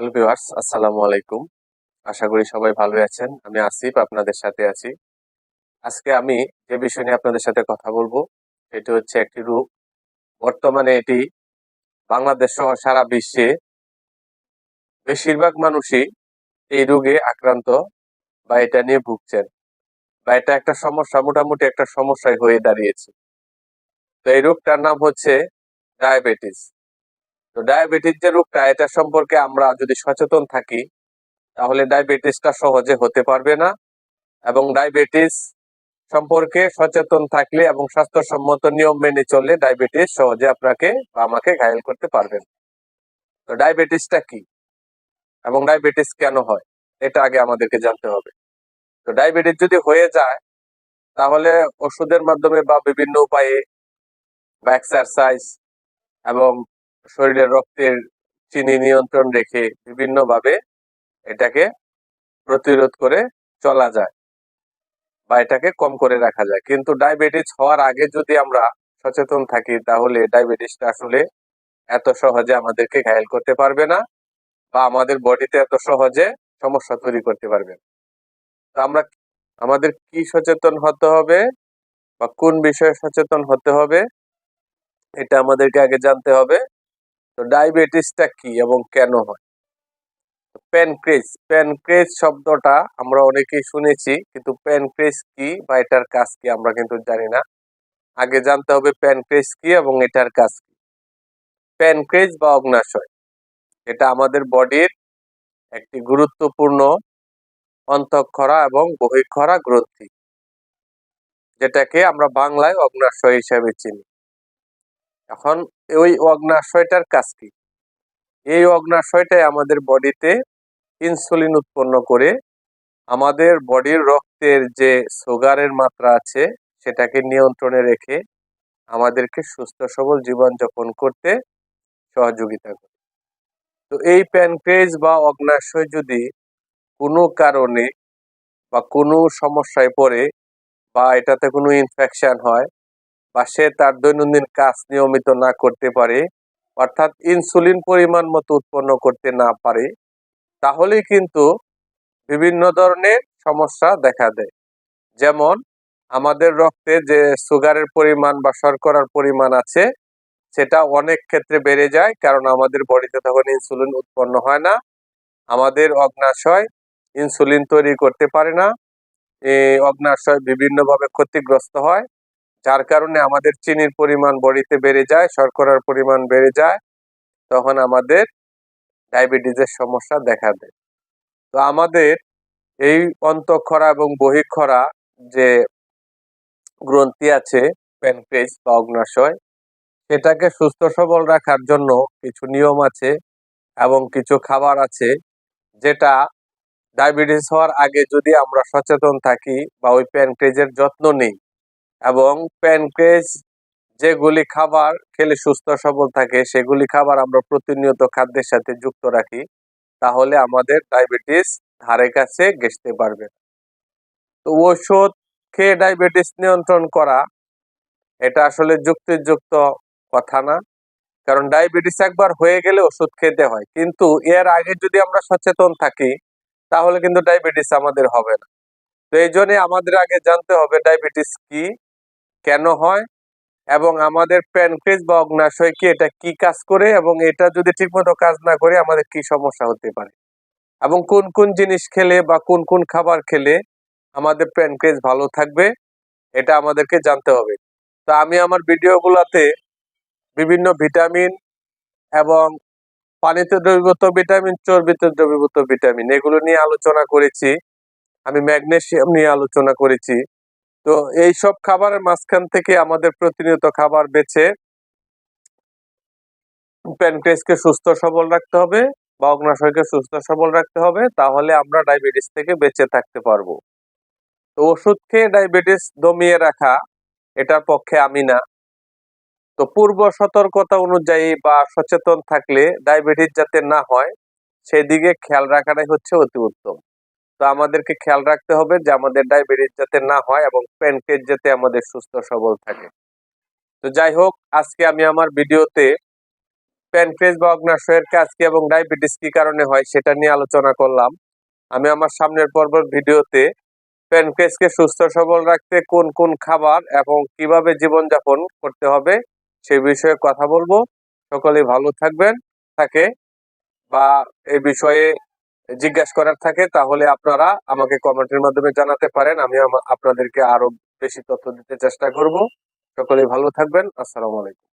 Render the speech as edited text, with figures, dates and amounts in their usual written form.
Hello viewers, আসসালামু আলাইকুম। আশা করি সবাই ভালো আছেন। আমি আসিফ আপনাদের সাথে আছি। আজকে আমি যে বিষয় নিয়ে আপনাদের সাথে কথা বলবো সেটি হচ্ছে একটি রোগ। বর্তমানে এটি বাংলাদেশ সহ সারা বিশ্বে বেশিরভাগ মানুষই এই রোগে আক্রান্ত বা এটা নিয়ে ভুগছেন বা এটা একটা সমস্যা, মোটামুটি একটা সমস্যায় হয়ে দাঁড়িয়েছে। তো এই রোগটার নাম হচ্ছে ডায়াবেটিস। তো ডায়াবেটিস যে রোগটা, এটা সম্পর্কে আমরা যদি সচেতন থাকি তাহলে ডায়াবেটিসটা সহজে হতে পারবে না, এবং ডায়াবেটিস সম্পর্কে সচেতন থাকলে এবং স্বাস্থ্যসম্মত নিয়ম মেনে চললে ডায়াবেটিস সহজে আপনাকে বা আমাকে ঘায়েল করতে পারবেন। তো ডায়াবেটিসটা কি এবং ডায়াবেটিস কেন হয়, এটা আগে আমাদেরকে জানতে হবে। তো ডায়াবেটিস যদি হয়ে যায় তাহলে ওষুধের মাধ্যমে বা বিভিন্ন উপায়ে বা এক্সারসাইজ এবং শরীরের রক্তের চিনি নিয়ন্ত্রণ রেখে বিভিন্ন ভাবে এটাকে প্রতিরোধ করে চলা যায় বা এটাকে কম করে রাখা যায়। কিন্তু ডায়াবেটিস হওয়ার আগে যদি আমরা সচেতন থাকি তাহলে ডায়াবেটিসটা আসলে এত সহজে আমাদেরকে ঘায়েল করতে পারবে না বা আমাদের বডিতে এত সহজে সমস্যা তৈরি করতে পারবে না। তো আমাদের কি সচেতন হতে হবে বা কোন বিষয়ে সচেতন হতে হবে, এটা আমাদেরকে আগে জানতে হবে। তো ডায়াবেটিসটা কি এবং কেন হয়? প্যানক্রিয়াস, প্যানক্রিয়াস শব্দটা আমরা অনেকেই শুনেছি, কিন্তু প্যানক্রিয়াস কি বা এটার কাজ কি আমরা কিন্তু জানি না। আগে জানতে হবে প্যানক্রিয়াস কি এবং এটার কাজ কি। প্যানক্রিয়াস বা অগ্ন্যাশয়, এটা আমাদের বডির একটি গুরুত্বপূর্ণ অন্তঃক্ষরা এবং বহিঃক্ষরা গ্রন্থি, যেটাকে আমরা বাংলায় অগ্ন্যাশয় হিসেবে চিনি। এখন ওই অগ্ন্যাশয়টার কাজ কি? এই অগ্ন্যাশয়টাই আমাদের বডিতে ইনসুলিন উৎপন্ন করে আমাদের বডির রক্তের যে সুগারের মাত্রা আছে সেটাকে নিয়ন্ত্রণে রেখে আমাদেরকে সুস্থ সবল জীবনযাপন করতে সহযোগিতা করে। তো এই প্যানক্রিয়াস বা অগ্ন্যাশয় যদি কোনো কারণে বা কোনো সমস্যায় পড়ে বা এটাতে কোনো ইনফেকশন হয় বা সে তার দৈনন্দিন কাজ নিয়মিত না করতে পারে, অর্থাৎ ইনসুলিন পরিমাণ মতো উৎপন্ন করতে না পারে, তাহলে কিন্তু বিভিন্ন ধরনের সমস্যা দেখা দেয়। যেমন আমাদের রক্তে যে সুগারের পরিমাণ বা শর্করার পরিমাণ আছে সেটা অনেক ক্ষেত্রে বেড়ে যায়, কারণ আমাদের বডিতে তখন ইনসুলিন উৎপন্ন হয় না, আমাদের অগ্ন্যাশয় ইনসুলিন তৈরি করতে পারে না, এই অগ্ন্যাশয় বিভিন্নভাবে ক্ষতিগ্রস্ত হয়, যার কারণে আমাদের চিনির পরিমাণ বডিতে বেড়ে যায়, শর্করার পরিমাণ বেড়ে যায়, তখন আমাদের ডায়াবেটিসের সমস্যা দেখা দেয়। তো আমাদের এই অন্তঃক্ষরা এবং বহিঃক্ষরা যে গ্রন্থি আছে, প্যানক্রিয়াস বা অগ্ন্যাশয়, সেটাকে সুস্থ সবল রাখার জন্য কিছু নিয়ম আছে এবং কিছু খাবার আছে, যেটা ডায়াবেটিস হওয়ার আগে যদি আমরা সচেতন থাকি বা ওই প্যানক্রিয়াসের যত্ন নিই এবং প্যানক্রিয়াস যেগুলি খাবার খেলে সুস্থ সবল থাকে সেগুলি খাবার আমরা প্রতিনিয়ত খাদ্যের সাথে যুক্ত রাখি, তাহলে আমাদের ডায়াবেটিস ধারে কাছে ঘেঁষতে পারবে না। তো ওষুধ খেয়ে ডায়াবেটিস নিয়ন্ত্রণ করা, এটা আসলে যুক্তিযুক্ত কথা না, কারণ ডায়াবেটিস একবার হয়ে গেলে ওষুধ খেতে হয়, কিন্তু এর আগে যদি আমরা সচেতন থাকি তাহলে কিন্তু ডায়াবেটিস আমাদের হবে না। তো এই জন্য আমাদের আগে জানতে হবে ডায়াবেটিস কি, কেন হয়, এবং আমাদের প্যানক্রিয়াস বা অগ্ন্যাশয় কি, এটা কি কাজ করে, এবং এটা যদি ঠিকমতো কাজ না করে আমাদের কি সমস্যা হতে পারে, এবং কোন কোন জিনিস খেলে বা কোন কোন খাবার খেলে আমাদের প্যানক্রিয়াস ভালো থাকবে, এটা আমাদেরকে জানতে হবে। তো আমি আমার ভিডিওগুলোতে বিভিন্ন ভিটামিন এবং পানিতে দ্রবীভূত ভিটামিন, চর্বিতে দ্রবীভূত ভিটামিন, এগুলো নিয়ে আলোচনা করেছি। আমি ম্যাগনেসিয়াম নিয়ে আলোচনা করেছি। তো এই সব খাবারের মাঝখান থেকে আমাদের প্রতিনিয়ত খাবার বেছে প্যানক্রিয়াসকে সুস্থ সবল রাখতে হবে বা অগ্ন্যাশয়কে সুস্থ সবল রাখতে হবে, তাহলে আমরা ডায়াবেটিস থেকে বেঁচে থাকতে পারবো। তো ওষুধ খেয়ে ডায়াবেটিস দমিয়ে রাখা, এটার পক্ষে আমি না। তো পূর্ব সতর্কতা অনুযায়ী বা সচেতন থাকলে ডায়াবেটিস যাতে না হয় সেদিকে খেয়াল রাখাটাই হচ্ছে অতি উত্তম। তো আমাদেরকে খেয়াল রাখতে হবে যে আমাদের ডায়াবেটিস যাতে না হয় এবং প্যানক্রিয়াস যাতে আমাদের সুস্থ সবল থাকে। তো যাই হোক, আজকে আমি আমার ভিডিওতে প্যানক্রিয়াস বা অগ্ন্যাশয়ের কাজ কি এবং ডায়াবেটিস কি কারণে হয় সেটা নিয়ে আলোচনা করলাম। আমি আমার সামনের পর্বের ভিডিওতে প্যানক্রিয়াসকে সুস্থ সবল রাখতে কোন কোন খাবার এবং কিভাবে জীবনযাপন করতে হবে সে বিষয়ে কথা বলবো। সকলেই ভালো থাকবেন। থাকে বা এই বিষয়ে জিজ্ঞাসা করার থাকে তাহলে আপনারা আমাকে কমেন্টের মাধ্যমে জানাতে পারেন। আমি আপনাদেরকে আরো বেশি তথ্য দিতে চেষ্টা করব। সকলেই ভালো থাকবেন। আসসালামু আলাইকুম।